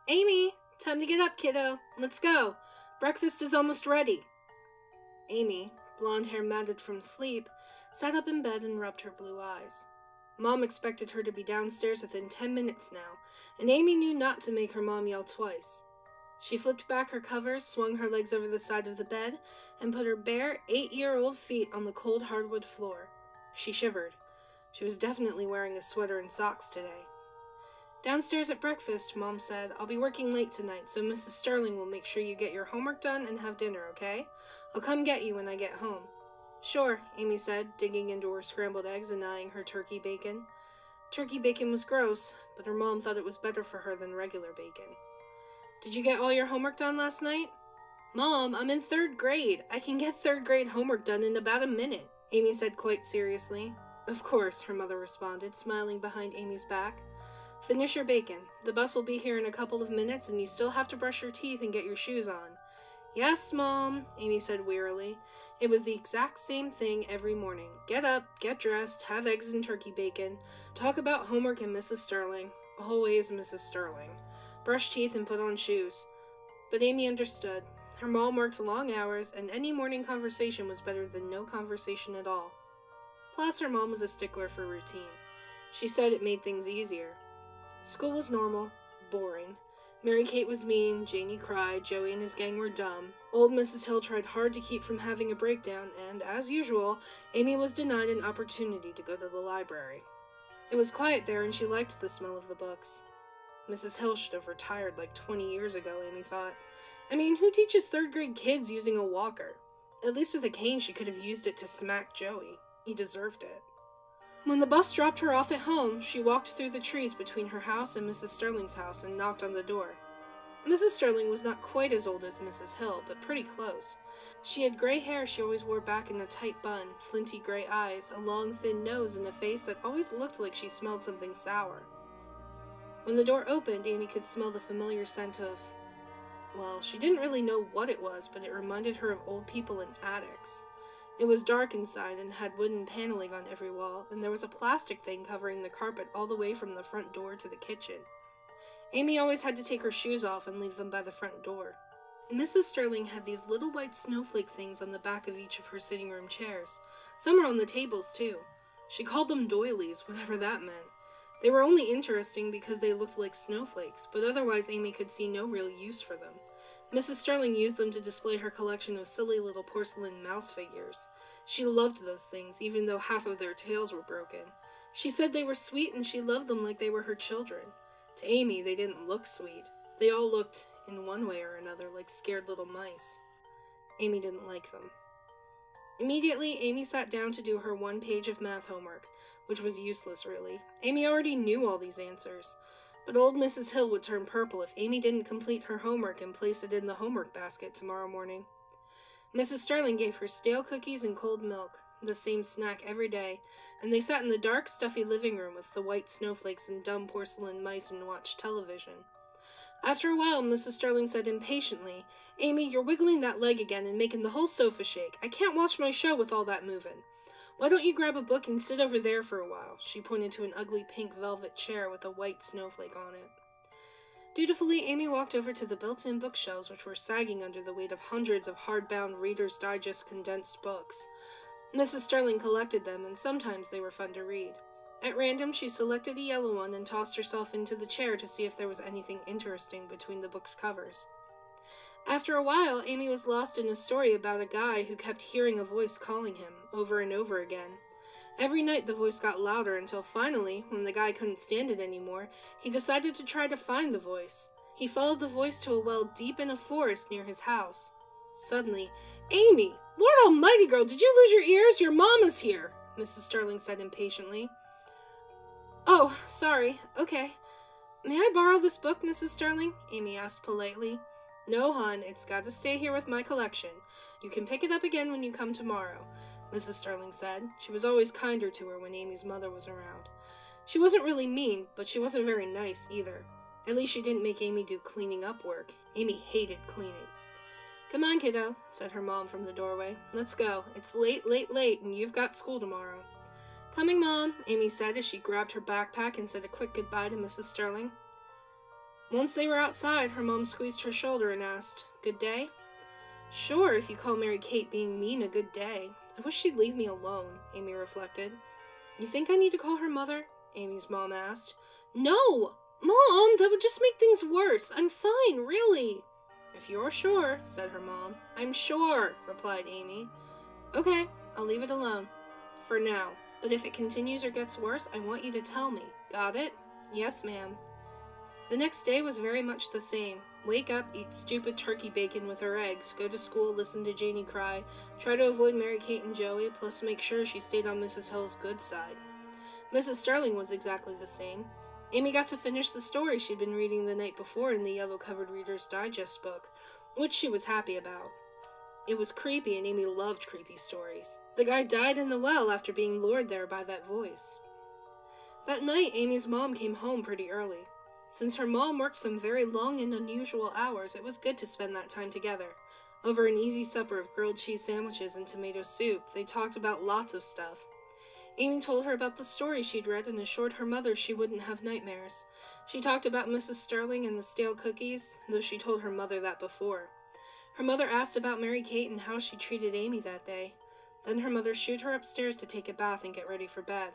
Amy, time to get up, kiddo. Let's go. Breakfast is almost ready. Amy, blonde hair matted from sleep, sat up in bed and rubbed her blue eyes. Mom expected her to be downstairs within 10 minutes now, and Amy knew not to make her mom yell twice. She flipped back her covers, swung her legs over the side of the bed, and put her bare 8-year-old feet on the cold hardwood floor. She shivered. She was definitely wearing a sweater and socks today. Downstairs at breakfast, Mom said, I'll be working late tonight, so Mrs. Sterling will make sure you get your homework done and have dinner, okay? I'll come get you when I get home. Sure, Amy said, digging into her scrambled eggs and eyeing her turkey bacon. Turkey bacon was gross, but her mom thought it was better for her than regular bacon. Did you get all your homework done last night? Mom, I'm in 3rd grade. I can get 3rd grade homework done in about a minute, Amy said quite seriously. Of course, her mother responded, smiling behind Amy's back. Finish your bacon. The bus will be here in a couple of minutes, and you still have to brush your teeth and get your shoes on. Yes, Mom, Amy said wearily. It was the exact same thing every morning. Get up, get dressed, have eggs and turkey bacon, talk about homework and Mrs. Sterling. Always Mrs. Sterling. Brush teeth and put on shoes. But Amy understood. Her mom worked long hours, and any morning conversation was better than no conversation at all. Plus, her mom was a stickler for routine. She said it made things easier. School was normal, boring. Mary Kate was mean, Janie cried, Joey and his gang were dumb. Old Mrs. Hill tried hard to keep from having a breakdown, and, as usual, Amy was denied an opportunity to go to the library. It was quiet there, and she liked the smell of the books. Mrs. Hill should have retired like 20 years ago, Amy thought. I mean, who teaches 3rd grade kids using a walker? At least with a cane she could have used it to smack Joey. He deserved it. When the bus dropped her off at home, she walked through the trees between her house and Mrs. Sterling's house and knocked on the door. Mrs. Sterling was not quite as old as Mrs. Hill, but pretty close. She had gray hair she always wore back in a tight bun, flinty gray eyes, a long thin nose, and a face that always looked like she smelled something sour. When the door opened, Amy could smell the familiar scent of, well, she didn't really know what it was, but it reminded her of old people in attics. It was dark inside and had wooden paneling on every wall, and there was a plastic thing covering the carpet all the way from the front door to the kitchen. Amy always had to take her shoes off and leave them by the front door. Mrs. Sterling had these little white snowflake things on the back of each of her sitting room chairs. Some were on the tables, too. She called them doilies, whatever that meant. They were only interesting because they looked like snowflakes, but otherwise Amy could see no real use for them. Mrs. Sterling used them to display her collection of silly little porcelain mouse figures. She loved those things, even though half of their tails were broken. She said they were sweet and she loved them like they were her children. To Amy, they didn't look sweet. They all looked, in one way or another, like scared little mice. Amy didn't like them. Immediately, Amy sat down to do her 1 page of math homework, which was useless, really. Amy already knew all these answers. But old Mrs. Hill would turn purple if Amy didn't complete her homework and place it in the homework basket tomorrow morning. Mrs. Sterling gave her stale cookies and cold milk, the same snack every day, and they sat in the dark, stuffy living room with the white snowflakes and dumb porcelain mice and watched television. After a while, Mrs. Sterling said impatiently, Amy, you're wiggling that leg again and making the whole sofa shake. I can't watch my show with all that moving. Why don't you grab a book and sit over there for a while? She pointed to an ugly pink velvet chair with a white snowflake on it. Dutifully, Amy walked over to the built-in bookshelves, which were sagging under the weight of hundreds of hardbound Reader's Digest condensed books. Mrs. Sterling collected them, and sometimes they were fun to read. At random, she selected a yellow one and tossed herself into the chair to see if there was anything interesting between the book's covers. After a while, Amy was lost in a story about a guy who kept hearing a voice calling him, over and over again. Every night the voice got louder until finally, when the guy couldn't stand it anymore, he decided to try to find the voice. He followed the voice to a well deep in a forest near his house. Suddenly, Amy! Lord almighty, girl, did you lose your ears? Your mom is here, Mrs. Sterling said impatiently. Oh, sorry. Okay. May I borrow this book, Mrs. Sterling? Amy asked politely. No, hon, it's got to stay here with my collection. You can pick it up again when you come tomorrow, Mrs. Sterling said. She was always kinder to her when Amy's mother was around. She wasn't really mean, but she wasn't very nice either. At least she didn't make Amy do cleaning up work. Amy hated cleaning. Come on, kiddo, said her mom from the doorway. Let's go. It's late, and you've got school tomorrow. Coming, Mom, Amy said as she grabbed her backpack and said a quick goodbye to Mrs. Sterling. Once they were outside, her mom squeezed her shoulder and asked, "Good day?" "Sure, if you call Mary Kate being mean a good day. I wish she'd leave me alone," Amy reflected. "You think I need to call her mother?" Amy's mom asked. "No! Mom, that would just make things worse. I'm fine, really." "If you're sure," said her mom. "I'm sure," replied Amy. "Okay, I'll leave it alone. For now. But if it continues or gets worse, I want you to tell me. Got it?" "Yes, ma'am." The next day was very much the same. Wake up, eat stupid turkey bacon with her eggs, go to school, listen to Janie cry, try to avoid Mary Kate and Joey, plus make sure she stayed on Mrs. Hill's good side. Mrs. Sterling was exactly the same. Amy got to finish the story she'd been reading the night before in the yellow-covered Reader's Digest book, which she was happy about. It was creepy, and Amy loved creepy stories. The guy died in the well after being lured there by that voice. That night, Amy's mom came home pretty early. Since her mom worked some very long and unusual hours, it was good to spend that time together. Over an easy supper of grilled cheese sandwiches and tomato soup, they talked about lots of stuff. Amy told her about the story she'd read and assured her mother she wouldn't have nightmares. She talked about Mrs. Sterling and the stale cookies, though she told her mother that before. Her mother asked about Mary Kate and how she treated Amy that day. Then her mother shooed her upstairs to take a bath and get ready for bed.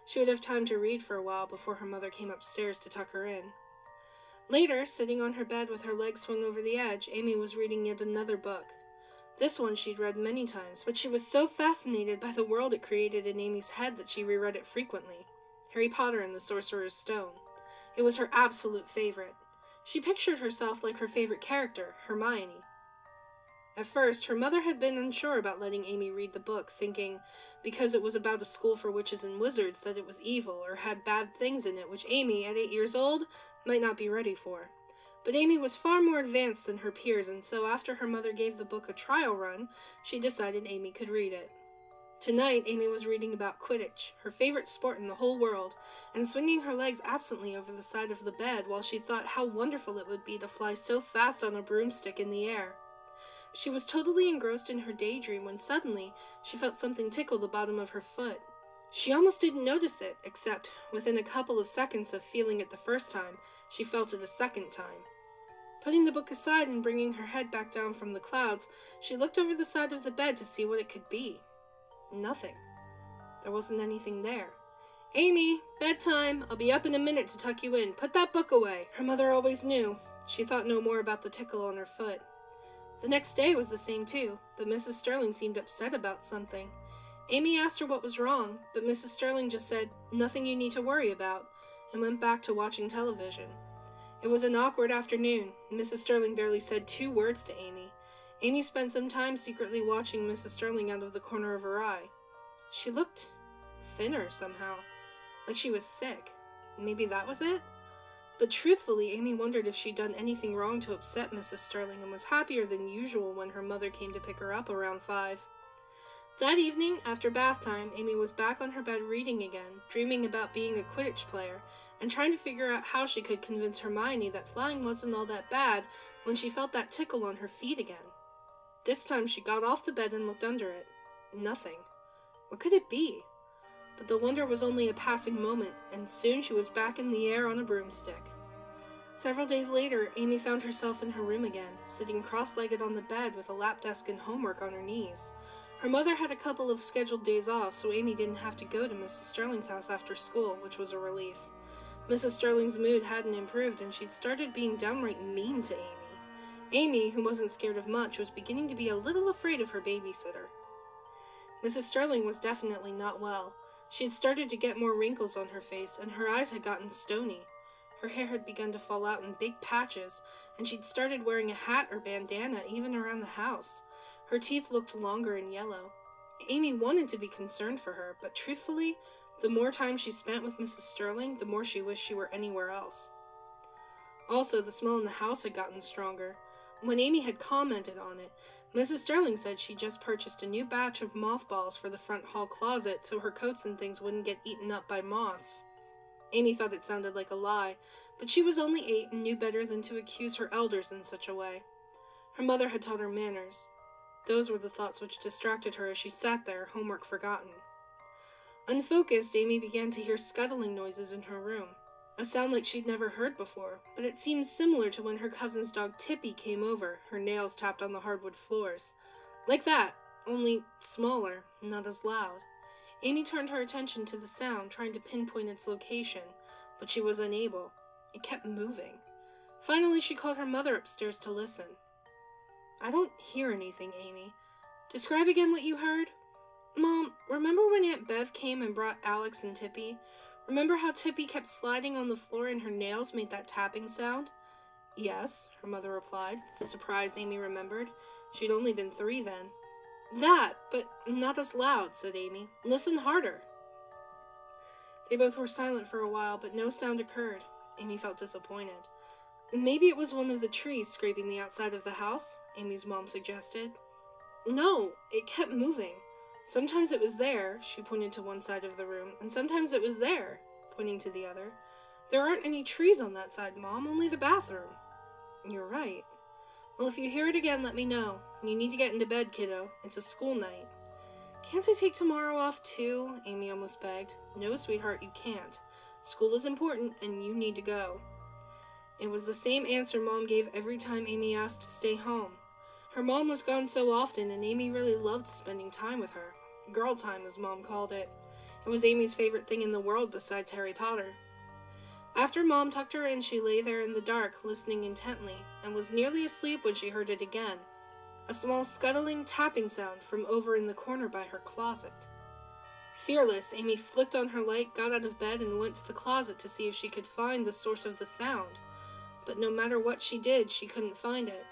She would have time to read for a while before her mother came upstairs to tuck her in. Later, sitting on her bed with her legs swung over the edge, Amy was reading yet another book. This one she'd read many times, but she was so fascinated by the world it created in Amy's head that she reread it frequently. Harry Potter and the Sorcerer's Stone. It was her absolute favorite. She pictured herself like her favorite character, Hermione. At first, her mother had been unsure about letting Amy read the book, thinking, because it was about a school for witches and wizards, that it was evil or had bad things in it, which Amy, at 8 years old, might not be ready for. But Amy was far more advanced than her peers, and so after her mother gave the book a trial run, she decided Amy could read it. Tonight, Amy was reading about Quidditch, her favorite sport in the whole world, and swinging her legs absently over the side of the bed while she thought how wonderful it would be to fly so fast on a broomstick in the air. She was totally engrossed in her daydream when suddenly she felt something tickle the bottom of her foot. She almost didn't notice it, except within a couple of seconds of feeling it the first time, she felt it a second time. Putting the book aside and bringing her head back down from the clouds, she looked over the side of the bed to see what it could be. Nothing. There wasn't anything there. "Amy, bedtime! I'll be up in a minute to tuck you in. Put that book away." Her mother always knew. She thought no more about the tickle on her foot. The next day was the same too, but Mrs. Sterling seemed upset about something. Amy asked her what was wrong, but Mrs. Sterling just said, "Nothing you need to worry about," and went back to watching television. It was an awkward afternoon. Mrs. Sterling barely said 2 words to Amy. Amy spent some time secretly watching Mrs. Sterling out of the corner of her eye. She looked thinner somehow, like she was sick. Maybe that was it? But truthfully, Amy wondered if she'd done anything wrong to upset Mrs. Sterling and was happier than usual when her mother came to pick her up around 5. That evening, after bath time, Amy was back on her bed reading again, dreaming about being a Quidditch player, and trying to figure out how she could convince Hermione that flying wasn't all that bad when she felt that tickle on her feet again. This time she got off the bed and looked under it. Nothing. What could it be? But the wonder was only a passing moment, and soon she was back in the air on a broomstick. Several days later, Amy found herself in her room again, sitting cross-legged on the bed with a lap desk and homework on her knees. Her mother had a couple of scheduled days off, so Amy didn't have to go to Mrs. Sterling's house after school, which was a relief. Mrs. Sterling's mood hadn't improved, and she'd started being downright mean to Amy. Amy, who wasn't scared of much, was beginning to be a little afraid of her babysitter. Mrs. Sterling was definitely not well. She had started to get more wrinkles on her face, and her eyes had gotten stony. Her hair had begun to fall out in big patches, and she'd started wearing a hat or bandana even around the house. Her teeth looked longer and yellow. Amy wanted to be concerned for her, but truthfully, the more time she spent with Mrs. Sterling, the more she wished she were anywhere else. Also, the smell in the house had gotten stronger. When Amy had commented on it, Mrs. Sterling said she'd just purchased a new batch of mothballs for the front hall closet so her coats and things wouldn't get eaten up by moths. Amy thought it sounded like a lie, but she was only 8 and knew better than to accuse her elders in such a way. Her mother had taught her manners. Those were the thoughts which distracted her as she sat there, homework forgotten. Unfocused, Amy began to hear scuttling noises in her room. a sound like she'd never heard before, but it seemed similar to when her cousin's dog Tippy came over, her nails tapped on the hardwood floors. Like that, only smaller, not as loud. Amy turned her attention to the sound, trying to pinpoint its location, but she was unable. It kept moving. Finally, she called her mother upstairs to listen. "I don't hear anything, Amy. Describe again what you heard." "Mom, remember when Aunt Bev came and brought Alex and Tippy? Remember how Tippy kept sliding on the floor and her nails made that tapping sound?" "Yes," her mother replied, surprised Amy remembered. She'd only been 3 then. "That, but not as loud," said Amy. "Listen harder." They both were silent for a while, but no sound occurred. Amy felt disappointed. "Maybe it was one of the trees scraping the outside of the house," Amy's mom suggested. "No, it kept moving. Sometimes it was there," she pointed to one side of the room, "and sometimes it was there," pointing to the other. "There aren't any trees on that side, Mom, only the bathroom." "You're right. Well, if you hear it again, let me know. You need to get into bed, kiddo. It's a school night." "Can't I take tomorrow off, too?" Amy almost begged. "No, sweetheart, you can't. School is important, and you need to go." It was the same answer Mom gave every time Amy asked to stay home. Her mom was gone so often, and Amy really loved spending time with her. Girl time, as Mom called it. It was Amy's favorite thing in the world besides Harry Potter. After Mom tucked her in, she lay there in the dark, listening intently, and was nearly asleep when she heard it again. A small scuttling, tapping sound from over in the corner by her closet. Fearless, Amy flicked on her light, got out of bed, and went to the closet to see if she could find the source of the sound. But no matter what she did, she couldn't find it.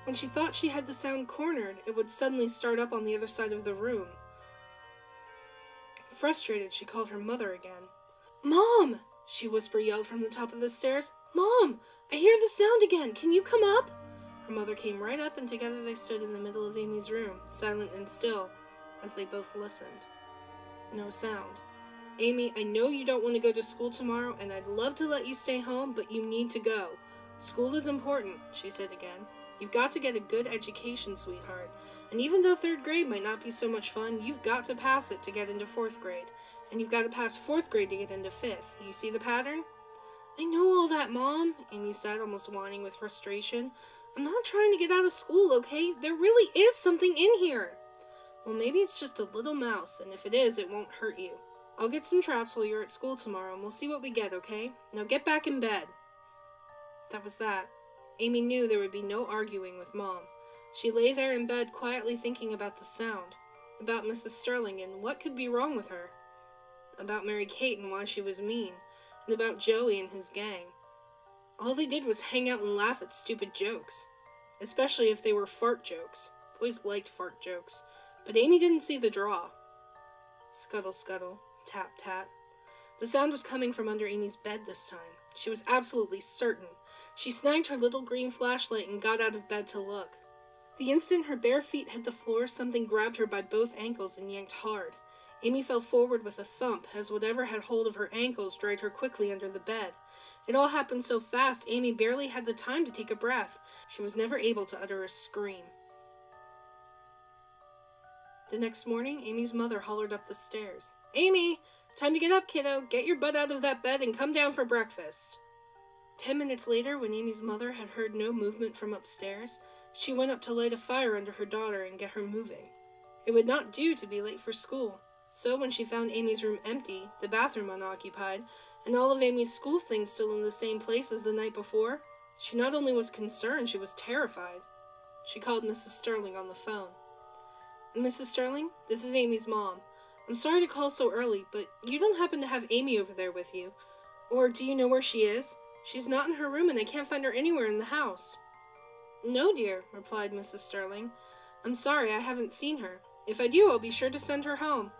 When she thought she had the sound cornered, it would suddenly start up on the other side of the room. Frustrated, she called her mother again. "Mom!" she yelled from the top of the stairs. "Mom! I hear the sound again! Can you come up?" Her mother came right up, and together they stood in the middle of Amy's room, silent and still, as they both listened. No sound. "Amy, I know you don't want to go to school tomorrow, and I'd love to let you stay home, but you need to go. School is important," she said again. "You've got to get a good education, sweetheart. And even though 3rd grade might not be so much fun, you've got to pass it to get into 4th grade. And you've got to pass 4th grade to get into 5th. You see the pattern?" "I know all that, Mom," Amy said, almost whining with frustration. "I'm not trying to get out of school, okay? There really is something in here." "Well, maybe it's just a little mouse, and if it is, it won't hurt you. I'll get some traps while you're at school tomorrow, and we'll see what we get, okay? Now get back in bed." That was that. Amy knew there would be no arguing with Mom. She lay there in bed quietly thinking about the sound, about Mrs. Sterling and what could be wrong with her, about Mary Kate and why she was mean, and about Joey and his gang. All they did was hang out and laugh at stupid jokes, especially if they were fart jokes. Boys liked fart jokes, but Amy didn't see the draw. Scuttle, scuttle, tap, tap. The sound was coming from under Amy's bed this time. She was absolutely certain. She snagged her little green flashlight and got out of bed to look. The instant her bare feet hit the floor, something grabbed her by both ankles and yanked hard. Amy fell forward with a thump, as whatever had hold of her ankles dragged her quickly under the bed. It all happened so fast, Amy barely had the time to take a breath. She was never able to utter a scream. The next morning, Amy's mother hollered up the stairs. "Amy! Time to get up, kiddo! Get your butt out of that bed and come down for breakfast!" 10 minutes later, when Amy's mother had heard no movement from upstairs, she went up to light a fire under her daughter and get her moving. It would not do to be late for school, so when she found Amy's room empty, the bathroom unoccupied, and all of Amy's school things still in the same place as the night before, she not only was concerned, she was terrified. She called Mrs. Sterling on the phone. "Mrs. Sterling, this is Amy's mom. I'm sorry to call so early, but you don't happen to have Amy over there with you? Or do you know where she is? She's not in her room and I can't find her anywhere in the house." "No, dear," replied Mrs. Sterling. "I'm sorry, I haven't seen her. If I do, I'll be sure to send her home.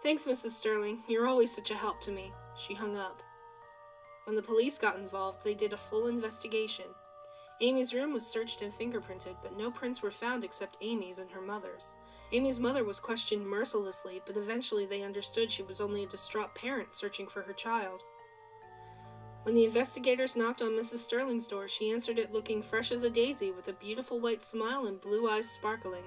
Thanks, Mrs. Sterling. You're always such a help to me." She hung up. When the police got involved, they did a full investigation. Amy's room was searched and fingerprinted, but no prints were found except Amy's and her mother's. Amy's mother was questioned mercilessly, but eventually they understood she was only a distraught parent searching for her child. When the investigators knocked on Mrs. Sterling's door, she answered it looking fresh as a daisy, with a beautiful white smile and blue eyes sparkling.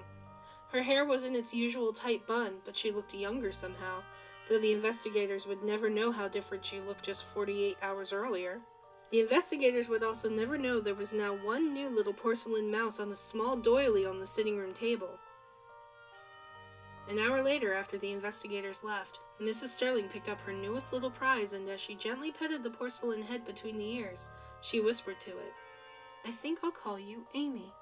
Her hair was in its usual tight bun, but she looked younger somehow. though the investigators would never know how different she looked just 48 hours earlier. The investigators would also never know there was now one new little porcelain mouse on a small doily on the sitting room table. An hour later, after the investigators left, Mrs. Sterling picked up her newest little prize, and as she gently petted the porcelain head between the ears, she whispered to it, "I think I'll call you Amy."